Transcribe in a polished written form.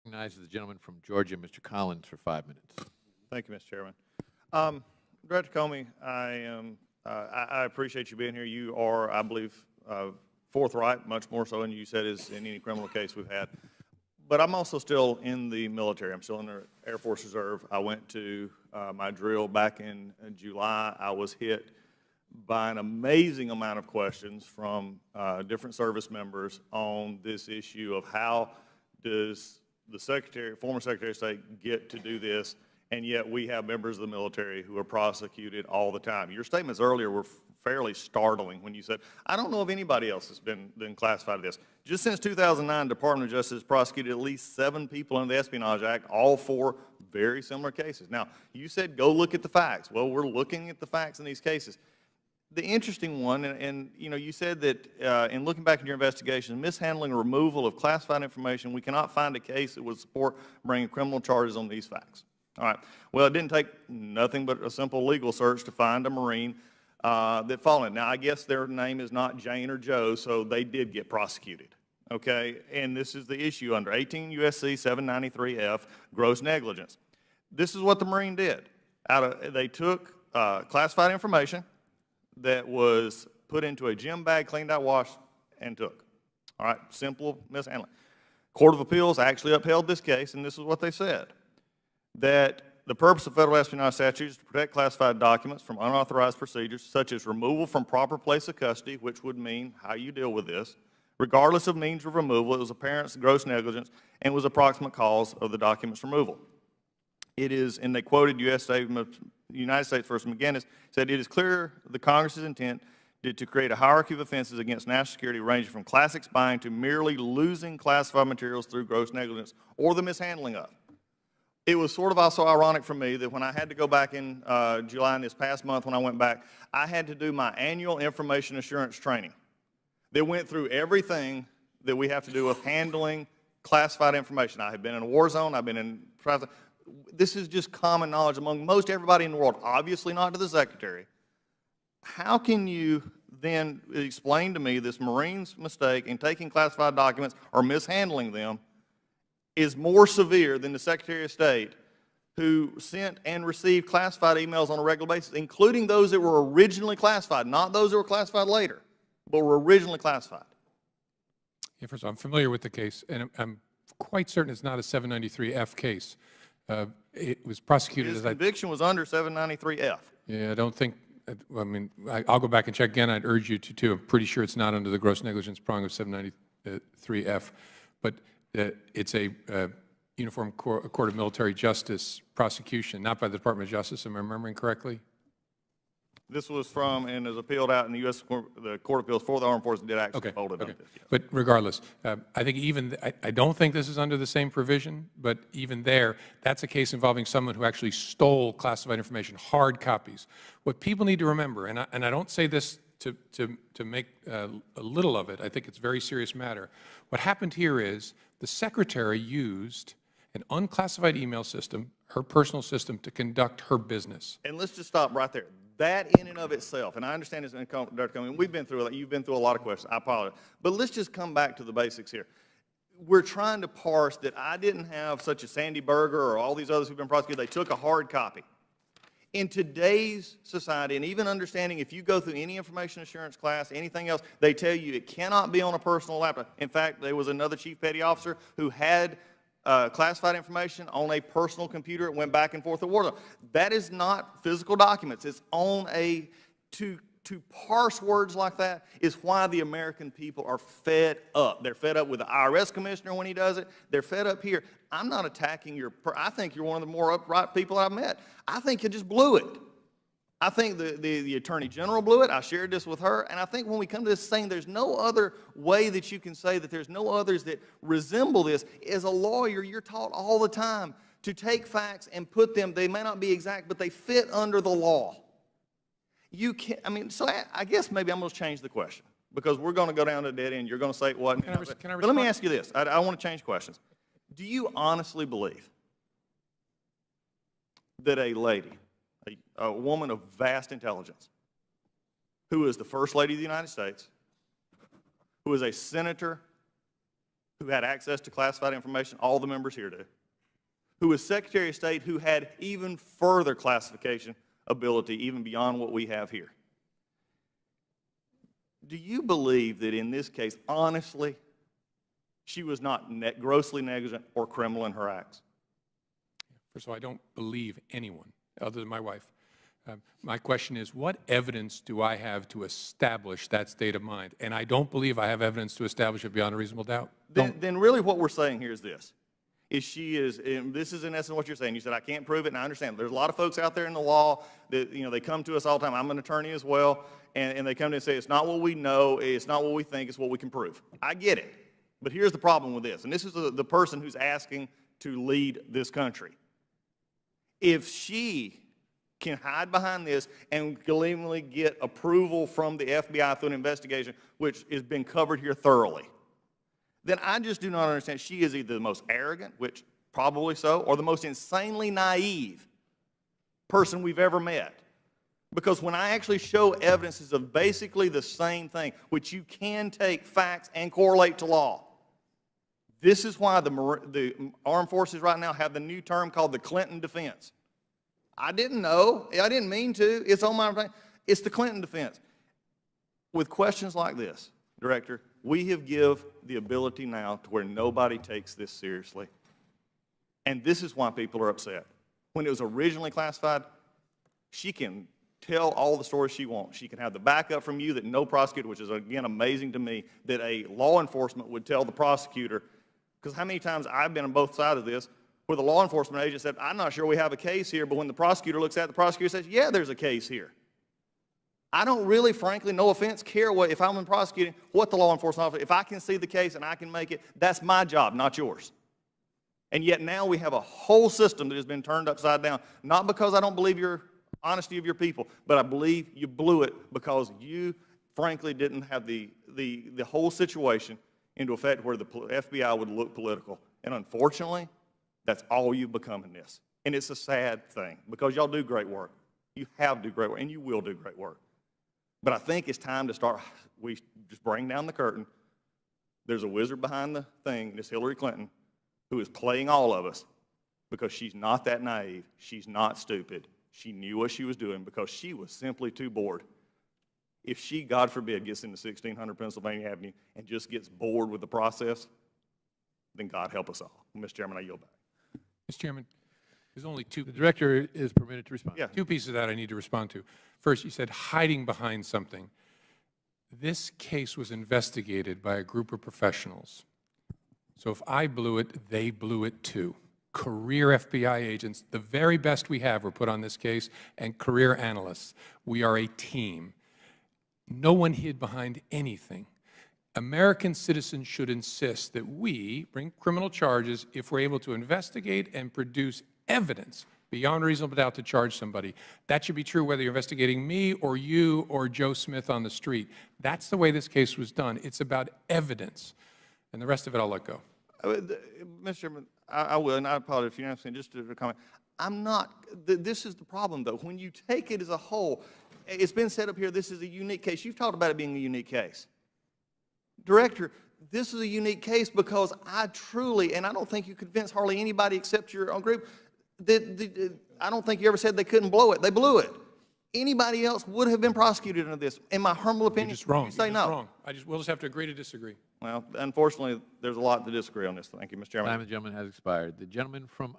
Recognizes the gentleman from Georgia, Mr. Collins, for 5 minutes. Thank you, Mr. Chairman. Director Comey, I appreciate you being here. You are, I believe, forthright, much more so than you said is in any criminal case we've had. But I'm also still in the military. I'm still in the Air Force Reserve. I went to my drill back in July. I was hit by an amazing amount of questions from different service members on this issue of how does the former Secretary of State get to do this, and yet we have members of the military who are prosecuted all the time. Your statements earlier were fairly startling when you said, I don't know if anybody else has been classified as this. Just since 2009, the Department of Justice has prosecuted at least 7 people under the Espionage Act, all for very similar cases. Now, you said go look at the facts. Well, we're looking at the facts in these cases. The interesting one, and you know, you said that in looking back at your investigation, mishandling or removal of classified information, we cannot find a case that would support bringing criminal charges on these facts. All right. Well, it didn't take nothing but a simple legal search to find a Marine that followed it. Now, I guess their name is not Jane or Joe, so they did get prosecuted. Okay, and this is the issue under 18 U.S.C. 793F, gross negligence. This is what the Marine did. They took classified information that was put into a gym bag, cleaned out, washed, and took. All right, simple mishandling. Court of Appeals actually upheld this case, and this is what they said, that the purpose of federal espionage statutes is to protect classified documents from unauthorized procedures, such as removal from proper place of custody, which would mean how you deal with this. Regardless of means of removal, it was apparent gross negligence and was approximate cause of the document's removal. It is, and they quoted United States versus McGinnis, said it is clear the Congress's intent to create a hierarchy of offenses against national security ranging from classic spying to merely losing classified materials through gross negligence or the mishandling of. It was sort of also ironic for me that when I had to go back in July in this past month when I went back, I had to do my annual information assurance training that went through everything that we have to do with handling classified information. I have been in a war zone, I've been in private. This is just common knowledge among most everybody in the world, obviously not to the Secretary. How can you then explain to me this Marine's mistake in taking classified documents or mishandling them is more severe than the Secretary of State who sent and received classified emails on a regular basis, including those that were originally classified, not those that were classified later, but were originally classified? Yeah, first of all, I'm familiar with the case, and I'm quite certain it's not a 793F case. It was prosecuted His as conviction was under 793F. Yeah, I don't think, I mean, I'll go back and check again. I'd urge you to, too. I'm pretty sure it's not under the gross negligence prong of 793F. But it's a Uniform Court of Military Justice prosecution, not by the Department of Justice. Am I remembering correctly? This was from and is appealed out in the U.S. the Court of Appeals for the Armed Forces did actually hold it on this. Yes. But regardless, I think even, I don't think this is under the same provision, but even there, that's a case involving someone who actually stole classified information, hard copies. What people need to remember, and I don't say this to make a little of it, I think it's a very serious matter. What happened here is the Secretary used an unclassified email system, her personal system, to conduct her business. And let's just stop right there. That in and of itself, and I understand this, Dr. Comey, we've been through it, you've been through a lot of questions, I apologize. But let's just come back to the basics here. We're trying to parse that I didn't have such a Sandy Berger or all these others who've been prosecuted, they took a hard copy. In today's society, and even understanding if you go through any information assurance class, anything else, they tell you it cannot be on a personal laptop. In fact, there was another chief petty officer who had classified information on a personal computer. It went back and forth at war zone. That is not physical documents. It's on a, to parse words like that is why the American people are fed up. They're fed up with the IRS commissioner when he does it. They're fed up here. I'm not attacking your, I think you're one of the more upright people I've met. I think you just blew it. I think the Attorney General blew it. I shared this with her. And I think when we come to this saying there's no other way that you can say that there's no others that resemble this, as a lawyer, you're taught all the time to take facts and put them, they may not be exact, but they fit under the law. You can't, I mean, so I guess maybe I'm going to change the question because we're going to go down to a dead end. You're going to say it wasn't. But let me ask you this. I want to change questions. Do you honestly believe that a lady, a woman of vast intelligence, who is the First Lady of the United States, who is a senator who had access to classified information, all the members here do, who was Secretary of State, who had even further classification ability, even beyond what we have here. Do you believe that in this case, honestly, she was not grossly negligent or criminal in her acts? First of all, I don't believe anyone other than my wife. My question is, what evidence do I have to establish that state of mind? And I don't believe I have evidence to establish it beyond a reasonable doubt. Then really what we're saying here is this. And this is in essence what you're saying. You said, I can't prove it, and I understand. There's a lot of folks out there in the law that, they come to us all the time. I'm an attorney as well, and they come to us and say, it's not what we know, it's not what we think, it's what we can prove. I get it. But here's the problem with this, and this is the person who's asking to lead this country. If she can hide behind this and gleefully get approval from the FBI through an investigation, which has been covered here thoroughly, then I just do not understand. She is either the most arrogant, which probably so, or the most insanely naive person we've ever met. Because when I actually show evidences of basically the same thing, which you can take facts and correlate to law, this is why the armed forces right now have the new term called the Clinton defense. I didn't know. I didn't mean to. It's on my thing. It's the Clinton defense. With questions like this, Director, we have given the ability now to where nobody takes this seriously. And this is why people are upset. When it was originally classified, she can tell all the stories she wants. She can have the backup from you that no prosecutor, which is, again, amazing to me, that a law enforcement would tell the prosecutor. Because how many times I've been on both sides of this, where the law enforcement agent said, I'm not sure we have a case here, but when the prosecutor looks at it, the prosecutor says, yeah, there's a case here. I don't really, frankly, no offense, care if I'm prosecuting, what the law enforcement officer, if I can see the case and I can make it, that's my job, not yours. And yet now we have a whole system that has been turned upside down, not because I don't believe your honesty of your people, but I believe you blew it because you, frankly, didn't have the whole situation into effect where the FBI would look political. And unfortunately, that's all you've become in this. And it's a sad thing because y'all do great work. You have do great work, and you will do great work. But I think it's time to start, we just bring down the curtain. There's a wizard behind the thing, and it's Hillary Clinton, who is playing all of us because she's not that naive. She's not stupid. She knew what she was doing because she was simply too bored. If she, God forbid, gets into 1600 Pennsylvania Avenue and just gets bored with the process, then God help us all. Mr. Chairman, I yield back. Mr. Chairman, there's only two. The Director is permitted to respond. Yeah. Two pieces of that I need to respond to. First, you said hiding behind something. This case was investigated by a group of professionals. So if I blew it, they blew it too. Career FBI agents, the very best we have were put on this case, and career analysts. We are a team. No one hid behind anything. American citizens should insist that we bring criminal charges if we're able to investigate and produce evidence beyond reasonable doubt to charge somebody. That should be true whether you're investigating me or you or Joe Smith on the street. That's the way this case was done. It's about evidence. And the rest of it I'll let go. Mr. Chairman, I will, and I apologize if you're not saying, just to comment. I'm not, this is the problem, though. When you take it as a whole, it's been set up here, this is a unique case. You've talked about it being a unique case. Director, this is a unique case because I truly, and I don't think you convinced hardly anybody except your own group, I don't think you ever said they couldn't blow it. They blew it. Anybody else would have been prosecuted under this. In my humble opinion, You're just wrong. you say You're no. just wrong. We'll just have to agree to disagree. Well, unfortunately, there's a lot to disagree on this. Thank you, Mr. Chairman. Time of the gentleman has expired. The gentleman from